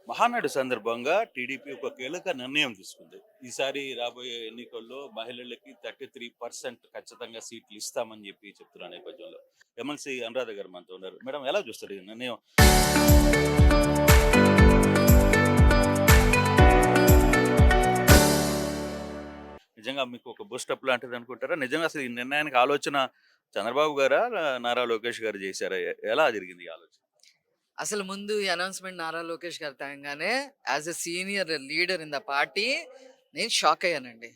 మహానాడు సందర్భంగా టీడీపీ ఒక కీలక నిర్ణయం తీసుకుంది. ఈసారి రాబోయే ఎన్నికల్లో మహిళలకి 33% ఖచ్చితంగా సీట్లు ఇస్తామని చెప్తున్న నేపథ్యంలో ఎమ్మెల్సీ అనురాధ గారు మనతో ఉన్నారు. మేడం ఎలా చూస్తారు ఈ నిర్ణయం? నిజంగా మీకు ఒక బూస్టప్ లాంటిది అనుకుంటారా? నిజంగా అసలు ఈ నిర్ణయానికి ఆలోచన చంద్రబాబు గారా? నారా లోకేష్ గారు చేశారా? ఎలా జరిగింది ఈ ఆలోచన? అసలు ముందు ఈ అనౌన్స్‌మెంట్ నారా లోకేష్ గారు తేంగానే as a senior leader in the party నేను షాక్ అయ్యానండి.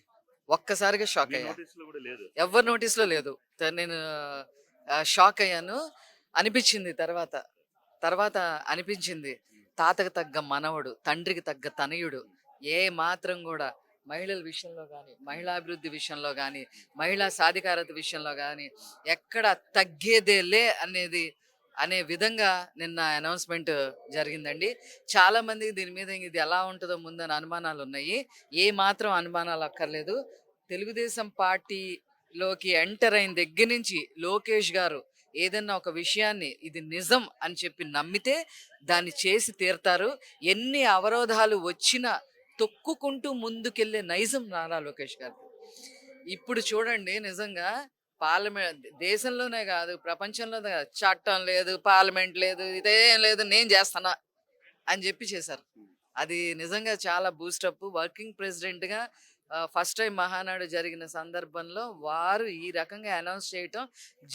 ఒక్కసారిగా షాక్ మీ అయ్యా. నోటీస్‌లో కూడా లేదు. ఎవ్వరి నోటీస్‌లో లేదు. నేను షాక్ అయ్యాను. అనిపిచ్చింది తర్వాత. తర్వాత అనిపించింది. తాతకు తగ్గ మనవడు, తండ్రికి తగ్గ తనయుడు. ఏ మాత్రం గూడా మహిళల విషయంలో గాని, మహిళాభివృద్ధి విషయంలో గాని, మహిళా సాధికారత విషయంలో గాని ఎక్కడ తగ్గేదేలే అనే విధంగా నిన్న అనౌన్స్‌మెంట్ జరిగిందండి. చాలా మందికి దీని మీద ఇది ఎలా ఉంటదో ముందని అనుమానాలున్నాయి. ఏ మాత్రం అనుమానాలు అక్కర్లేదు. తెలుగుదేశం పార్టీలోకి ఎంటర్ అయిన దగ్గర నుంచి లోకేష్ గారు ఏదన్నా ఒక విషయాన్ని ఇది నిజం అని చెప్పి నమ్మితే దాన్ని చేసి తీరతారు. ఎన్ని అవరోధాలు వచ్చినా తొక్కుకుంటూ ముందుకెళ్ళే నైజం నారా లోకేష్ గారిది. ఇప్పుడు చూడండి నిజంగా దేశంలోనే కాదు ప్రపంచంలోనే కాదు చట్టం లేదు, పార్లమెంట్ లేదు, ఇదేం లేదు నేను చేస్తానా అని చెప్పి చేశారు. అది నిజంగా చాలా బూస్టప్. వర్కింగ్ ప్రెసిడెంట్‌గా ఫస్ట్ టైమ్ మహానాడు జరిగిన సందర్భంలో వారు ఈ రకంగా అనౌన్స్ చేయటం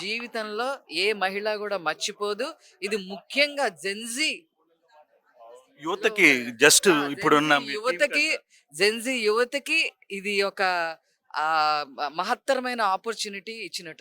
జీవితంలో ఏ మహిళ గూడా మర్చిపోదు. ఇది ముఖ్యంగా జెన్‌జీ లో యువతకి జస్ట్ ఇప్పుడున్న జెన్‌జీ మీ యువతకి టీమ్‌కంతా జెన్‌జీ యువతకి ఇది ఒక మహత్తరమైన ఆపర్చునిటీ ఇచ్చినట్టు.